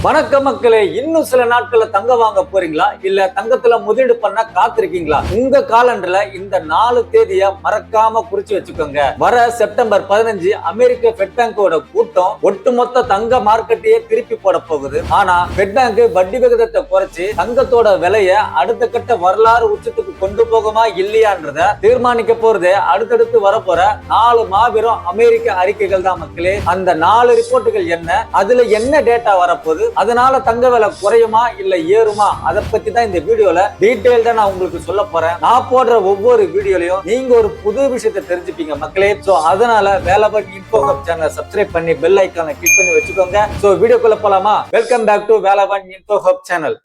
வணக்க மக்களே, இன்னும் சில நாட்கள்ல தங்கம் வாங்க போறீங்களா இல்ல தங்கத்துல முதலீடு பண்ண காத்திருக்கீங்களா? உங்க காலண்டர்ல இந்த 4 தேதியை மறக்காம குறிச்சு வச்சுக்கோங்க. வர செப்டம்பர் 15 அமெரிக்க ஃபெட் பேங்கோட கூட்டம் ஒட்டுமொத்த தங்க மார்க்கெட்டையே திருப்பி போட போகுது. ஆனா ஃபெட் பேங்க் வட்டி விகிதத்தை குறைச்சு தங்கத்தோட விலையை அடுத்த கட்ட வரலாறு உச்சத்துக்கு கொண்டு போகுமா இல்லையான்றத தீர்மானிக்க போறது அடுத்தடுத்து வரப்போற 4 மாபெரும் அமெரிக்க அறிக்கைகள் தான் மக்களே. அந்த 4 ரிப்போர்ட்டுகள் என்ன, அதுல என்ன டேட்டா வரப்போகுது, அதனால தங்க விலை குறையுமா இல்ல ஏறுமா, அதை பத்தி தான் இந்த வீடியோல டீடைல்டா நான் உங்களுக்கு சொல்ல போறேன். நான் போடுற ஒவ்வொரு வீடியோலயும் நீங்க ஒரு புது விஷயத்தை தெரிஞ்சுப்பீங்க மக்களே. சோ அதனால வேலவன் இன்ஃபோ ஹப் சேனலை சப்ஸ்கிரைப் பண்ணி பெல் ஐகானை கிளிக் பண்ணி வச்சுக்கோங்க. சோ வீடியோக்குள்ள போலாமா? Welcome back to Velavan info hub channel.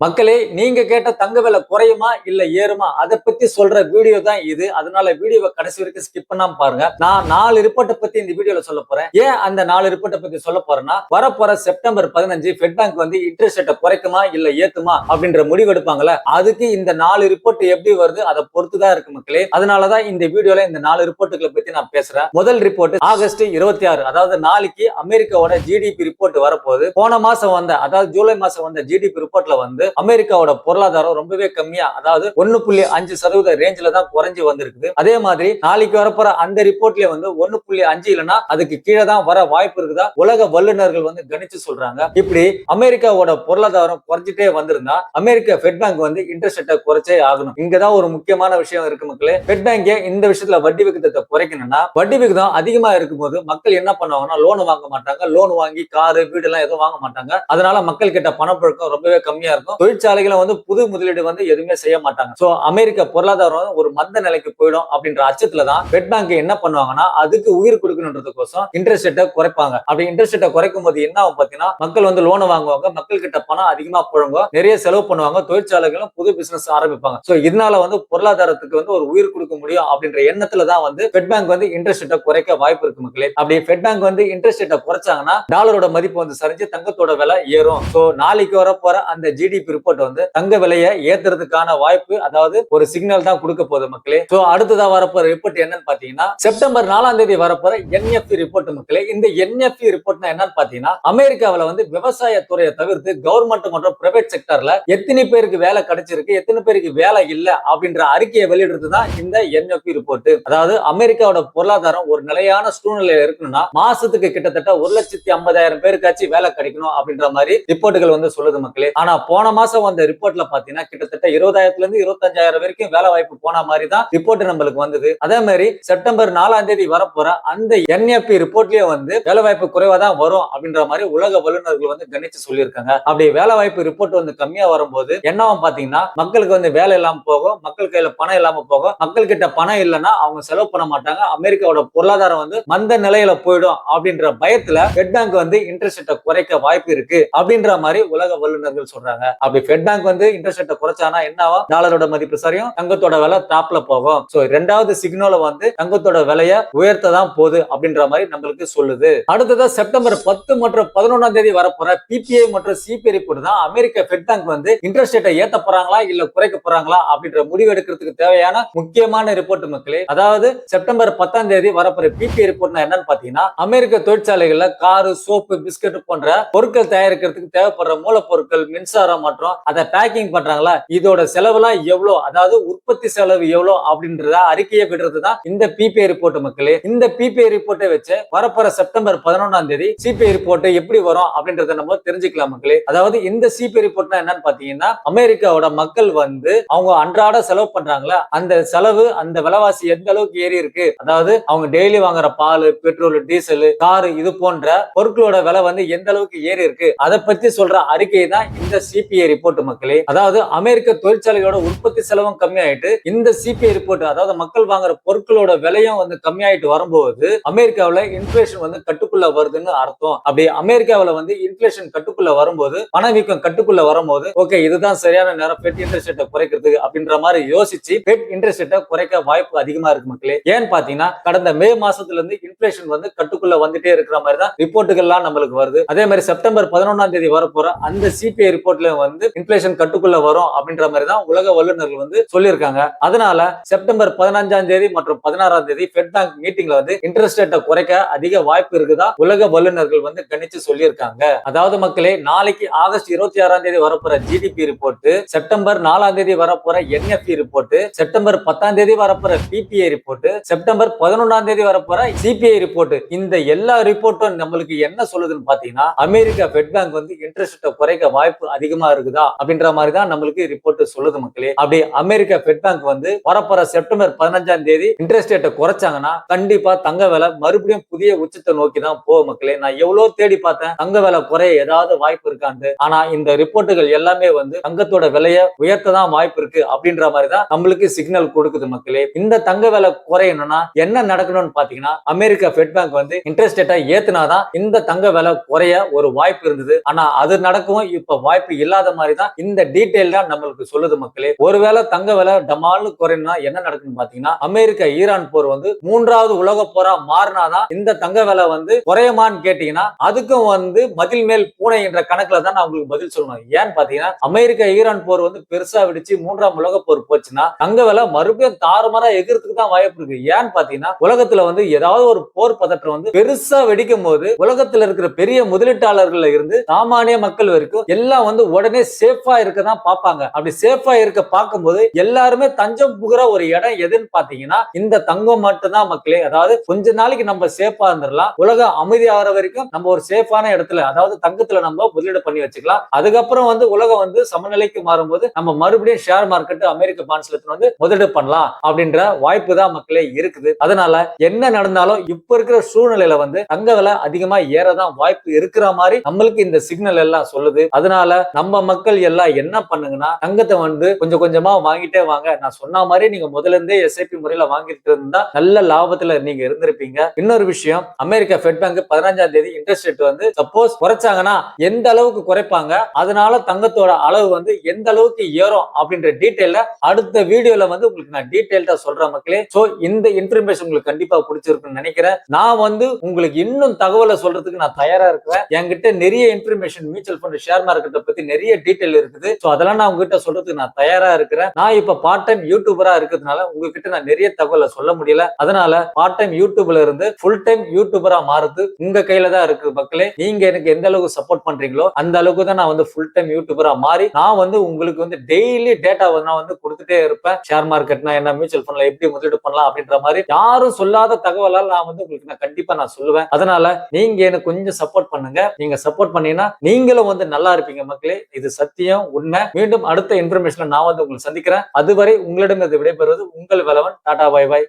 மக்களே, நீங்க கேட்ட தங்க விலை குறையுமா இல்ல ஏறுமா அதை பத்தி சொல்ற வீடியோ தான் இது. அதனால வீடியோவை கடைசி வரைக்கும் ஸ்கிப் பண்ணாம பாருங்க. நான் 4 ரிப்போர்ட்டை பத்தி இந்த வீடியோல சொல்ல போறேன். ஏன் அந்த 4 ரிப்போர்ட்டை பத்தி சொல்ல போறேன்னா, வரப்போற செப்டம்பர் 15 ஃபெட் பேங்க் வந்து இன்ட்ரெஸ்ட் ரேட்டை குறைக்குமா இல்ல ஏத்துமா அப்படின்ற முடிவு எடுப்பாங்கல்ல, அதுக்கு இந்த 4 ரிப்போர்ட் எப்படி வருது அதை பொறுத்துதான் இருக்கு மக்களே. அதனாலதான் இந்த வீடியோல இந்த 4 ரிப்போர்ட்டுகளை பத்தி நான் பேசுறேன். முதல் ரிப்போர்ட் ஆகஸ்ட் 26, அதாவது நாளைக்கு அமெரிக்காவோட ஜிடிபி ரிப்போர்ட் வரப்போகுது. போன மாசம் வந்த, அதாவது ஜூலை மாசம் வந்த ஜிடிபி ரிப்போர்ட்ல வந்து அமெரிக்காவோட பொருளாதாரம் ரொம்பவே கம்மியா, அதாவது 1.5% ரேஞ்சில தான் குறைஞ்சு வந்திருக்குது. அதே மாதிரி நாளைக்கு வரப்போற அந்த ரிப்போர்ட்ல வந்து 1.5 இல்லைன்னா அதுக்கு கீழே தான் வர வாய்ப்பு இருக்குதா உலக வல்லுநர்கள் வந்து கணிச்சு சொல்றாங்க. இப்படி அமெரிக்காவோட பொருளாதாரம் குறைஞ்சிட்டே வந்திருந்தா அமெரிக்கா ஃபெட் பேங்க் வந்து இன்ட்ரெஸ்ட் ரேட்டை குறைச்சே ஆகணும். இங்கதான் ஒரு முக்கியமான விஷயம் இருக்கு மக்களே. ஃபெட் பேங்க் இந்த விஷயத்துல வட்டி விகிதத்தை குறைக்கணும்னா, வட்டி விகிதம் அதிகமா இருக்கும்போது மக்கள் என்ன பண்ணுவாங்கன்னா லோன் வாங்க மாட்டாங்க. லோன் வாங்கி காரு வீடு எல்லாம் எதுவும் வாங்க மாட்டாங்க. அதனால மக்கள் கிட்ட பணப்புழக்கம் ரொம்பவே கம்மியா இருக்கும். தொழிற்சாலைகளை வந்து புது முதலீடு வந்து எதுவுமே செய்ய மாட்டாங்க. சோ அமெரிக்க பொருளாதாரம் ஒரு மந்த நிலைக்கு போயிடும் அப்படின்ற அச்சத்துல தான் ஃபெட் பேங்க் என்ன பண்ணுவாங்கன்னா, அதுக்கு உயிர் கொடுக்கணுன்றதுக்கோசம் இன்ட்ரெஸ்ட் ரேட்டை குறைப்பாங்க. அப்படி இன்ட்ரெஸ்ட் ரேட்டை குறைக்கும் போது என்ன ஆகும் பாத்தீங்கன்னா, மக்கள் வந்து லோன் வாங்குவாங்க, மக்கள் கிட்ட பணம் அதிகமா புழங்கும், நிறைய செலவு பண்ணுவாங்க, தொழிற்சாலைகளும் புது பிசினஸ் ஆரம்பிப்பாங்க. சோ இதனால வந்து பொருளாதாரத்துக்கு வந்து ஒரு உயிர் கொடுக்க முடியும் அப்படின்ற எண்ணத்துல தான் வந்து ஃபெட் பேங்க் வந்து இன்ட்ரெஸ்ட் ரேட்டை குறைக்க வாய்ப்பு இருக்கு மக்களே. அப்படி ஃபெட் பேங்க் வந்து இன்ட்ரெஸ்ட் ரேட்டை குறைச்சாங்கன்னா டாலரோட மதிப்பு வந்து சரிஞ்சு தங்கத்தோட விலை ஏறும். சோ நாளைக்கு வரப்போற அந்த ஜிடிபி ரிப்போர்ட் வந்து தங்க விலையை ஏத்துறதுக்கான வாய்ப்பு, அதாவது ஒரு சிக்னல் தான் கொடுக்க போகுது மக்களே. சோ அடுத்ததா வரப்போற ரிப்போர்ட் என்னன்னு பாத்தீங்கன்னா, செப்டம்பர் 4ஆம் தேதி வரப்போற என்எஃப்இ ரிப்போர்ட் மக்களே. இந்த என்எஃப்இ ரிப்போர்ட்னா என்னன்னு பாத்தீங்கன்னா, அமெரிக்காவில வந்து விவசாய துறையை தவிர்த்து கவர்மெண்ட் மற்றும் பிரைவேட் செக்டர்ல எத்தனை பேருக்கு வேலை கிடைச்சிருக்கு, எத்தனை பேருக்கு வேலை இல்ல அப்படின்ற அறிக்கையை வெளியிடுறது தான் இந்த என்எஃப்இ ரிப்போர்ட். அதாவது அமெரிக்காவோட பொருளாதாரம் ஒரு நிலையான சூழ்நிலையில இருக்கணும்னா மாசத்துக்கு கிட்டத்தட்ட 1,50,000 பேருக்காச்சும் வேலை கிடைக்கணும் அப்படின்ற மாதிரி ரிப்போர்ட்டுகள் வந்து சொல்லுது மக்களே. ஆனா போன மாசம் வந்த ரிப்போர்ட்ல பாத்தீங்கன்னா கிட்டத்தட்ட 20,000 இருந்து 25,000 வரைக்கும் வேலை வாய்ப்பு போன மாதிரி தான் ரிப்போர்ட் நம்மளுக்கு வந்தது. அதே மாதிரி செப்டம்பர் 4ஆம் தேதி வரப்போற அந்த என்எஃப்இ ரிப்போர்ட்லயே வந்து வேலை வாய்ப்பு குறைவா தான் வரும் அப்படின்ற மாதிரி உலக வல்லுநர்கள் வந்து கணிச்சு சொல்லியிருக்காங்க. அப்படி வேலை வாய்ப்பு ரிப்போர்ட் வந்து கம்மியா வரும்போது என்னவும் பாத்தீங்கன்னா, மக்களுக்கு வந்து வேலை இல்லாம போகும், மக்கள் கையில பணம் இல்லாம போகும், மக்கள் கிட்ட பணம் இல்லைன்னா அவங்க செலவு பண்ண மாட்டாங்க, அமெரிக்காவோட பொருளாதாரம் வந்து மந்த நிலையில போயிடும் அப்படின்ற பயத்துல ஃபெட் பேங்க் வந்து இன்ட்ரெஸ்ட் ரேட்டை குறைக்க வாய்ப்பு இருக்கு அப்படின்ற மாதிரி உலக வல்லுநர்கள் சொல்றாங்க. அப்படி ஃபெட் பேங்க் வந்து இன்ட்ரெஸ்ட் ரேட்டை குறைச்சானா என்னவா, டாலரோட மதிப்பு சரியும், தங்கத்தோட விலை டாப்ல போகும். சோ இரண்டாவது சிக்னல் வந்து தங்கத்தோட விலையை உயர்த்த தான் போகுது அப்படின்ற மாதிரி நம்மளுக்கு சொல்லுது. அடுத்ததா செப்டம்பர் 10 மற்றும் 11ஆம் தேதி வரப்போற பிபிஐ மற்றும் சிபிஐ ரிப்போர்ட் தான் அமெரிக்க ஃபெட் பேங்க் வந்து இன்ட்ரெஸ்ட் ரேட்டை ஏத்த போறாங்களா இல்ல குறைக்க போறாங்களா அப்படின்ற முடிவு எடுக்கிறதுக்கு தேவையான முக்கியமான ரிப்போர்ட் மக்களே. அதாவது செப்டம்பர் 10ஆம் தேதி வரப்போற பிபிஐ ரிப்போர்ட்னா என்னன்னு பாத்தீங்கன்னா, அமெரிக்க தொழிற்சாலைகள்ல காரு, சோப்பு, பிஸ்கட் போன்ற பொருட்கள் தயாரிக்கிறதுக்கு தேவைப்படுற மூலப்பொருட்கள், மின்சாரம் மற்றும் அதை பேக்கிங் பண்றாங்களா, இதோட செலவுலாம் எவ்வளவு, அதாவது உற்பத்தி செலவு எவ்வளவு அப்படின்றத அறிக்கையை விடுறது தான் இந்த பிபிஐ ரிப்போர்ட் மக்களே. இந்த பிபிஐ ரிப்போர்ட்டை வச்சு வரப்போற செப்டம்பர் 11ஆம் தேதி சிபிஐ ரிப்போர்ட் எப்படி வரும் அப்படின்றத நம்ம தெரிஞ்சுக்கலாம் மக்களே. அதாவது இந்த சிபிஐ ரிப்போர்ட்னா என்னன்னு பாத்தீங்கன்னா, அமெரிக்காவோட மக்கள் வந்து அவங்க அன்றாட செலவு பண்றாங்களா, அந்த செலவு, அந்த விலைவாசி எந்த அளவுக்கு ஏறி இருக்கு, அதாவது அவங்க டெய்லி வாங்குற பால், பெட்ரோல், டீசல், காரு இது போன்ற பொருட்களோட விலை வந்து எந்த அளவுக்கு ஏறி இருக்கு அதை பத்தி சொல்ற அறிக்கை தான் இந்த சிபிஐ ரிப்போர்ட் மக்களே. அதாவது அமெரிக்க தொழிற்சாலைகளோட உற்பத்தி செலவும் கம்மியாயிட்டு இந்த சிபிஐ ரிப்போர்ட், அதாவது மக்கள் வாங்குற பொருட்களோட விலையும் வந்து கம்மியாயிட்டு வரும்போது அமெரிக்காவில இன்ஃபிளேஷன் வந்து கட்டுக்குள்ள வருதுன்னு அர்த்தம். அப்படி அமெரிக்காவில வந்து இன்ஃபிளேஷன் கட்டுக்குள்ள வரும்போது, பணவீக்கம் கட்டுக்குள்ள வரும்போது, ஓகே இதுதான் சரியான நேரம் ஃபெட் இன்ட்ரெஸ்ட் ரேட்டை குறைக்கிறதுக்கு அப்படின்ற மாதிரி யோசிச்சு ஃபெட் இன்ட்ரெஸ்ட் ரேட்டை குறைக்க வாய்ப்பு அதிகமா இருக்கு மக்களே. ஏன்னு பாத்தீங்கன்னா, கடந்த மே மாசத்துல இருந்து இன்ஃபிளேஷன் வந்து கட்டுக்குள்ள வந்துட்டே இருக்கிற மாதிரி தான் ரிப்போர்ட்டுகள்லாம் நம்மளுக்கு வருது. அதே மாதிரி செப்டம்பர் 11ஆம் தேதி வரப்போற அந்த சிபிஐ ரிப்போர்ட்ல வந்து இன்ஃபிளேஷன் கட்டுக்குள்ள வரும் அப்படின்ற மாதிரி தான் உலக வல்லுநர்கள் வந்து சொல்லியிருக்காங்க. அதனால செப்டம்பர் 15ஆம் தேதி மற்றும் 16ஆம் தேதி ஃபெட் பேங்க் மீட்டிங்ல வந்து இன்ட்ரெஸ்ட் ரேட்டை குறைக்க அதிக வாய்ப்பு இருக்குதா உலக வல்லுநர்கள் வந்து கணிச்சு சொல்லியிருக்காங்க. அதாவது மக்களே, நாளைக்கு ஆகஸ்ட் 26ஆம் தேதி வரப்போற ஜிடிபி ரிப்போர்ட், செப்டம்பர் 4ஆம் தேதி வரப்போற என்எஃப்இ ரிப்போர்ட், செப்டம்பர் 10ஆம் தேதி வரப்போற பிபிஐ ரிப்போர்ட், செப்டம்பர் 11ஆம் தேதி வரப்போற சிபிஐ ரிப்போர்ட், இந்த எல்லா ரிப்போர்ட்டும் நம்மளுக்கு என்ன சொல்லுதுன்னு பாத்தீங்கன்னா, அமெரிக்கா ஃபெட் பேங்க் வந்து இன்ட்ரெஸ்ட் ரேட்டை குறைக்க வாய்ப்பு அதிகமா இருக்குதா அப்படின்ற மாதிரி தான் நம்மளுக்கு ரிப்போர்ட் சொல்லுது மக்களே. அப்படி அமெரிக்கா ஃபெட் பேங்க் வந்து வரப்போற செப்டம்பர் 15ஆம் தேதி இன்ட்ரெஸ்ட் ரேட்டை குறைச்சாங்கன்னா கண்டிப்பா தங்க விலை மறுபடியும் புதிய உச்சத்தை நோக்கி தான் போகும் மக்களே. நான் எவ்வளவு தேடி பார்த்தேன் தங்க விலை குறைய ஏதாவது வாய்ப்பு இருக்கான்னு. ஆனா இந்த ரிப்போர்ட்டுகள் எல்லாமே வந்து தங்கத்தோட விலையை உயர்த்த தான் வாய்ப்பு இருக்கு அப்படின்ற மாதிரி தான் நம்மளுக்கு சிக்னல் கொடுக்குது மக்களே. இந்த தங்க விலை குறையணும்னா என்ன நடக்கணும்னு பாத்தீங்கன்னா, அமெரிக்கா ஃபெட் பேங்க் வந்து இன்ட்ரெஸ்ட் ரேட்டை ஏத்துனாதான் இந்த தங்க விலை குறைய ஒரு வாய்ப்பு இருந்தது. ஆனா அது நடக்கவும் இப்ப வாய்ப்பு இல்லாத மாதிரி தான் இந்த டீடைல் தான் நம்மளுக்கு சொல்லுது மக்களே. ஒருவேளை தங்க விலை டமால்னு குறையணும்னா என்ன நடக்குன்னு பாத்தீங்கன்னா, அமெரிக்கா ஈரான் போர் வந்து 3வது உலக போரா மாறினாதான் இந்த தங்க விலை வந்து குறையுமான்னு கேட்டீங்கன்னா, அதுக்கும் வந்து மதில் மேல் பூனை என்ற கணக்குல தான் நான் உங்களுக்கு பதில் சொல்லணும். ஏன்னு பாத்தீங்கன்னா, அமெரிக்கா ஈரான் போர் வந்து பெருசா வெடிச்சு 3ஆம் உலக போர் போச்சுன்னா தங்க விலை மறுபடியும் தாறுமாறா எகிறதுக்கு தான் வாய்ப்பு இருக்கு. ஏன்னு பாத்தீங்கன்னா, உலகத்துல வந்து ஏதாவது ஒரு போர் பதற்றம் வந்து பெருசா வெடிக்கும் போது உலகத்துல இருக்கிற பெரிய முதலீட்டாளர்கள் இருந்து சாமானிய மக்கள் வரைக்கும் எல்லாம் வந்து உடனே சேஃபா இருக்க தான் பார்ப்பாங்க. அப்படி சேஃபா இருக்க பார்க்கும்போது எல்லாருமே தஞ்சம் புகுற ஒரு இடம் எதுன்னு பாத்தீங்கன்னா இந்த தங்கம் மட்டும் தான் மக்களே. அதாவது கொஞ்ச நாளைக்கு நம்ம சேஃபா இருந்துடலாம், உலகம் அமைதி ஆகிற வரைக்கும் நம்ம ஒரு சேஃபான இடத்துல, அதாவது தங்கத்துல நம்ம முதலீடு பண்ணி வச்சுக்கலாம். அதுக்கப்புறம் வந்து உலகம் வந்து சமநிலைக்கு மாறும்போது நம்ம மறுபடியும் ஷேர் மார்க்கெட் அமெரிக்க பாண்ட்ஸ்ல வந்து முதலீடு பண்ணலாம் அப்படின்ற வாய்ப்பு தான் மக்களே இருக்குது. அதனால என்ன நடந்தாலும் இப்ப இருக்கிற சூழ்நிலையில வந்து தங்க விலை அதிகமா ஏறதான் வாய்ப்பு இருக்கிற மாதிரி நம்மளுக்கு இந்த சிக்னல் எல்லாம் சொல்லுது. அதனால நம்ம மக்கள் எல்லாம் என்ன பண்ணுங்கன்னா, தங்கத்தை வந்து கொஞ்சம் கொஞ்சமா வாங்கிட்டே வாங்க. நான் சொன்ன மாதிரி நீங்க முதல்ல இருந்தே எஸ்ஐபி முறையில வாங்கிட்டு இருந்தா நல்ல லாபத்துல நீங்க இருந்திருப்பீங்க. இன்னொரு விஷயம், அமெரிக்கா ஃபெட் பேங்க் 15ஆம் தேதி இன்ட்ரெஸ்ட் ரேட் வந்து சப்போஸ் குறைச்சாங்கன்னா எந்த அளவுக்கு குறைப்பாங்க, அதனால தங்கத்தோட அளவு வந்து எந்த அளவுக்கு ஏறும் அப்படின்ற டீடைல்ல அடுத்த வீடியோல வந்து உங்களுக்கு நான் டீடைல்டா சொல்றேன் மக்களே. சோ இந்த இன்ஃபர்மேஷன் உங்களுக்கு கண்டிப்பா பிடிச்சிருக்குன்னு நினைக்கிறேன். நான் வந்து உங்களுக்கு இன்னும் தகவலை சொல்றதுக்கு நான் தயாரா இருக்கிறேன். என்கிட்ட நிறைய இன்ஃபர்மேஷன் மியூச்சுவல் ஃபண்ட் ஷேர் மார்க்கெட்டை பத்தி நிறைய டீடைல் இருக்குது. சோ அதெல்லாம் நான் உங்ககிட்ட சொல்றதுக்கு நான் தயாரா இருக்கிறேன். நான் இப்ப பார்ட் டைம் யூடியூபரா இருக்கிறதுனால உங்ககிட்ட நான் நிறைய தகவலை சொல்ல முடியல. அதனால பார்ட் டைம் யூடியூப்ல இருந்து ஃபுல் டைம் யூடியூபரா மாறுது உங்க கையில தான் இருக்கு மக்களே. நீங்க எனக்கு எந்த அளவுக்கு சப்போர்ட் பண்றீங்களோ அந்த அளவுக்கு தான் நான் வந்து ஃபுல் டைம் யூடியூபரா மாறி நான் வந்து உங்களுக்கு வந்து டெய்லி டேட்டா நான் வந்து கொடுத்துட்டே இருப்பேன். ஷேர் மார்க்கெட்னா என்ன, மியூச்சுவல் ஃபண்ட்ல எப்படி முதலீடு பண்ணலாம் அப்படின்ற மாதிரி யாரும் சொல்லாத தகவலால் நான் வந்து உங்களுக்கு நான் கண்டிப்பா நான் சொல்லுவேன். அதனால நீங்க எனக்கு கொஞ்சம் சப்போர்ட் பண்ணுங்க. நீங்க சப்போர்ட் பண்ணீங்கன்னா நீங்களும் வந்து நல்லா இருப்பீங்க மக்களே. இது சத்தியம், உண்மை. மீண்டும் அடுத்த இன்ஃபர்மேஷன்ல நான் வந்து உங்களை சந்திக்கிறேன். அதுவரை உங்களிடம் விடைபெறுவது உங்கள் வேலவன். Tata, by by.